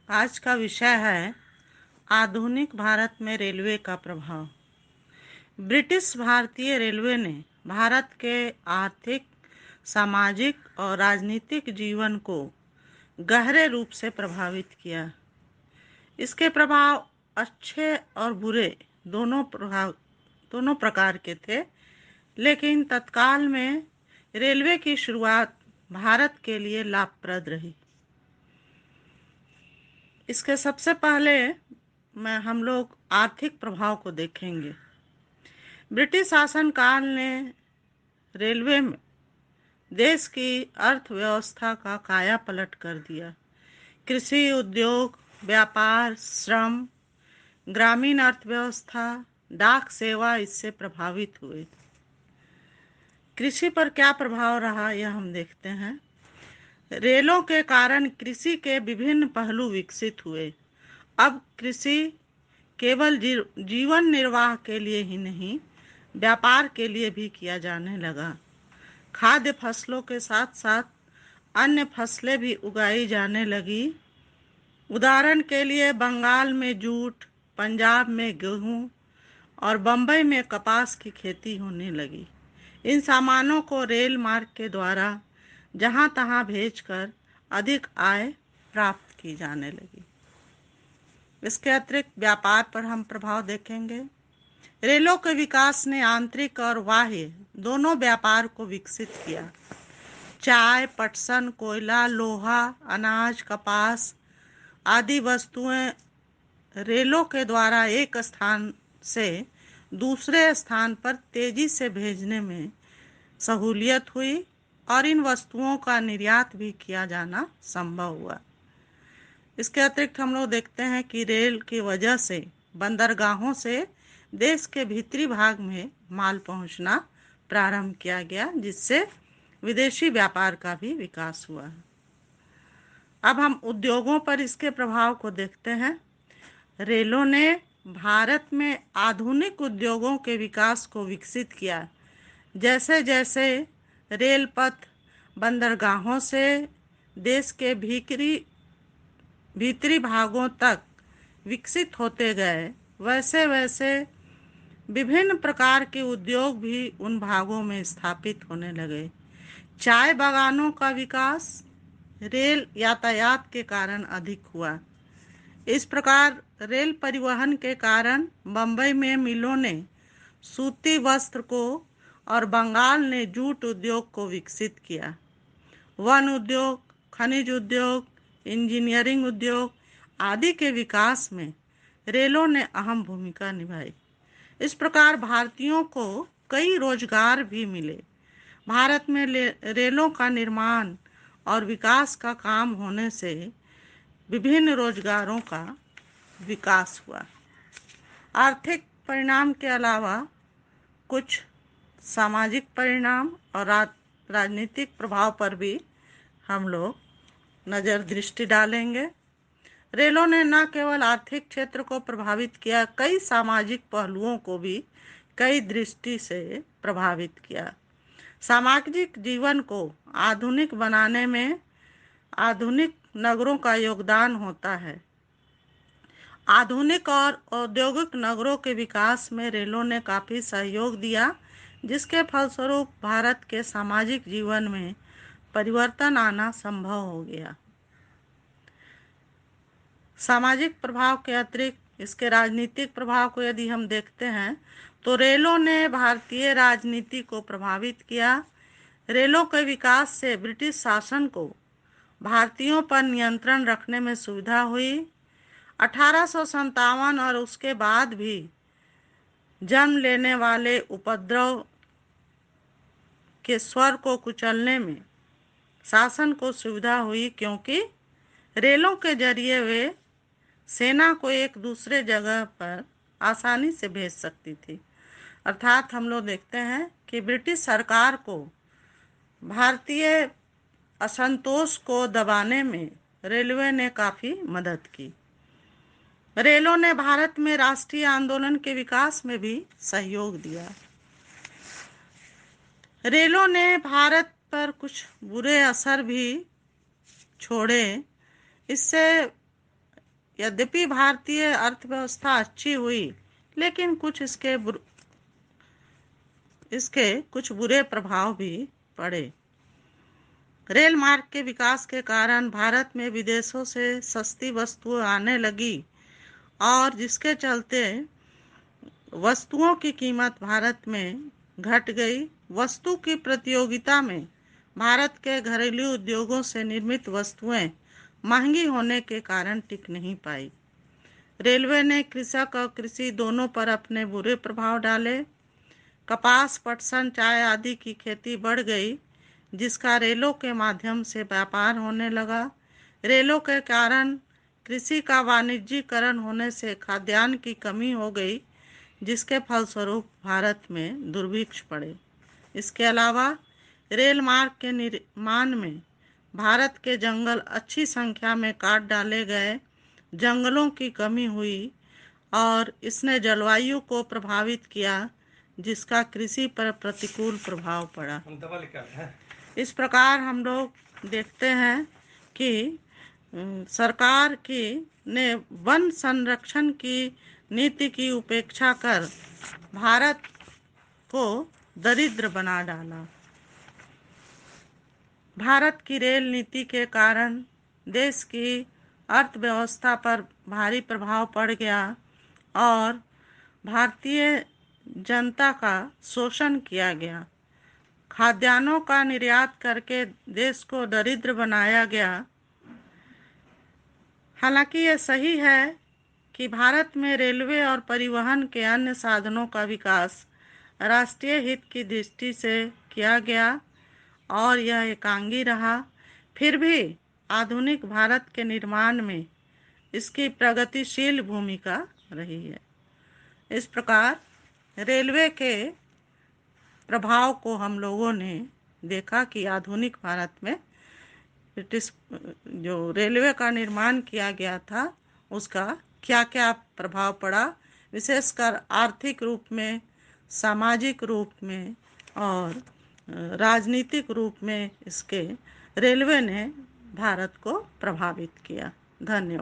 आज का विषय है आधुनिक भारत में रेलवे का प्रभाव। ब्रिटिश भारतीय रेलवे ने भारत के आर्थिक, सामाजिक और राजनीतिक जीवन को गहरे रूप से प्रभावित किया। इसके प्रभाव अच्छे और बुरे दोनों प्रकार के थे, लेकिन तत्काल में रेलवे की शुरुआत भारत के लिए लाभप्रद रही। इसके सबसे पहले हम लोग आर्थिक प्रभाव को देखेंगे। ब्रिटिश शासन काल ने रेलवे में देश की अर्थव्यवस्था का कायापलट कर दिया। कृषि उद्योग, व्यापार, श्रम, ग्रामीण अर्थव्यवस्था, डाक सेवा इससे प्रभावित हुए। कृषि पर क्या प्रभाव रहा यह हम देखते हैं। रेलों के कारण कृषि के विभिन्न पहलू विकसित हुए। अब कृषि केवल जीवन निर्वाह के लिए ही नहीं, व्यापार के लिए भी किया जाने लगा। खाद्य फसलों के साथ साथ अन्य फसलें भी उगाई जाने लगी। उदाहरण के लिए बंगाल में जूट, पंजाब में गेहूं और बम्बई में कपास की खेती होने लगी। इन सामानों को रेल मार्ग के द्वारा जहां तहां भेजकर अधिक आय प्राप्त की जाने लगी। इसके अतिरिक्त व्यापार पर हम प्रभाव देखेंगे। रेलों के विकास ने आंतरिक और बाह्य दोनों व्यापार को विकसित किया। चाय, पटसन, कोयला, लोहा, अनाज, कपास आदि वस्तुएं रेलों के द्वारा एक स्थान से दूसरे स्थान पर तेजी से भेजने में सहूलियत हुई और इन वस्तुओं का निर्यात भी किया जाना संभव हुआ। इसके अतिरिक्त हम लोग देखते हैं कि रेल की वजह से बंदरगाहों से देश के भीतरी भाग में माल पहुंचना प्रारंभ किया गया, जिससे विदेशी व्यापार का भी विकास हुआ। अब हम उद्योगों पर इसके प्रभाव को देखते हैं। रेलों ने भारत में आधुनिक उद्योगों के विकास को विकसित किया। जैसे जैसे रेल पथ बंदरगाहों से देश के भीतरी भागों तक विकसित होते गए, वैसे वैसे विभिन्न प्रकार के उद्योग भी उन भागों में स्थापित होने लगे। चाय बागानों का विकास रेल यातायात के कारण अधिक हुआ। इस प्रकार रेल परिवहन के कारण बम्बई में मिलों ने सूती वस्त्र को और बंगाल ने जूट उद्योग को विकसित किया। वन उद्योग, खनिज उद्योग, इंजीनियरिंग उद्योग आदि के विकास में रेलों ने अहम भूमिका निभाई। इस प्रकार भारतीयों को कई रोजगार भी मिले। भारत में रेलों का निर्माण और विकास का काम होने से विभिन्न रोजगारों का विकास हुआ। आर्थिक परिणाम के अलावा कुछ सामाजिक परिणाम और राजनीतिक प्रभाव पर भी हम लोग नज़र दृष्टि डालेंगे। रेलों ने न केवल आर्थिक क्षेत्र को प्रभावित किया, कई सामाजिक पहलुओं को भी कई दृष्टि से प्रभावित किया। सामाजिक जीवन को आधुनिक बनाने में आधुनिक नगरों का योगदान होता है। आधुनिक और औद्योगिक नगरों के विकास में रेलों ने काफ़ी सहयोग दिया, जिसके फलस्वरूप भारत के सामाजिक जीवन में परिवर्तन आना संभव हो गया। सामाजिक प्रभाव के अतिरिक्त इसके राजनीतिक प्रभाव को यदि हम देखते हैं तो रेलों ने भारतीय राजनीति को प्रभावित किया। रेलों के विकास से ब्रिटिश शासन को भारतीयों पर नियंत्रण रखने में सुविधा हुई। 1857 और उसके बाद भी जन्म लेने वाले उपद्रव के स्वर को कुचलने में शासन को सुविधा हुई, क्योंकि रेलों के जरिए वे सेना को एक दूसरे जगह पर आसानी से भेज सकती थी। अर्थात हम लोग देखते हैं कि ब्रिटिश सरकार को भारतीय असंतोष को दबाने में रेलवे ने काफ़ी मदद की। रेलों ने भारत में राष्ट्रीय आंदोलन के विकास में भी सहयोग दिया। रेलों ने भारत पर कुछ बुरे असर भी छोड़े। इससे यद्यपि भारतीय अर्थव्यवस्था अच्छी हुई, लेकिन इसके कुछ बुरे प्रभाव भी पड़े। रेल मार्ग के विकास के कारण भारत में विदेशों से सस्ती वस्तुएं आने लगी और जिसके चलते वस्तुओं की कीमत भारत में घट गई। वस्तु की प्रतियोगिता में भारत के घरेलू उद्योगों से निर्मित वस्तुएं महंगी होने के कारण टिक नहीं पाई। रेलवे ने कृषक और कृषि दोनों पर अपने बुरे प्रभाव डाले। कपास, पटसन, चाय आदि की खेती बढ़ गई, जिसका रेलों के माध्यम से व्यापार होने लगा। रेलों के कारण कृषि का वाणिज्यीकरण होने से खाद्यान्न की कमी हो गई, जिसके फलस्वरूप भारत में दुर्भिक्ष पड़े। इसके अलावा रेल मार्ग के निर्माण में भारत के जंगल अच्छी संख्या में काट डाले गए, जंगलों की कमी हुई और इसने जलवायु को प्रभावित किया, जिसका कृषि पर प्रतिकूल प्रभाव पड़ा। इस प्रकार हम लोग देखते हैं कि सरकार की ने वन संरक्षण की नीति की उपेक्षा कर भारत को दरिद्र बना डाला। भारत की रेल नीति के कारण देश की अर्थव्यवस्था पर भारी प्रभाव पड़ गया और भारतीय जनता का शोषण किया गया। खाद्यान्नों का निर्यात करके देश को दरिद्र बनाया गया। हालांकि यह सही है कि भारत में रेलवे और परिवहन के अन्य साधनों का विकास राष्ट्रीय हित की दृष्टि से किया गया और यह एकांगी रहा। फिर भी आधुनिक भारत के निर्माण में इसकी प्रगतिशील भूमिका रही है। इस प्रकार रेलवे के प्रभाव को हम लोगों ने देखा कि आधुनिक भारत में ब्रिटिश जो रेलवे का निर्माण किया गया था उसका क्या क्या प्रभाव पड़ा, विशेषकर आर्थिक रूप में, सामाजिक रूप में और राजनीतिक रूप में इसके रेलवे ने भारत को प्रभावित किया। धन्यवाद।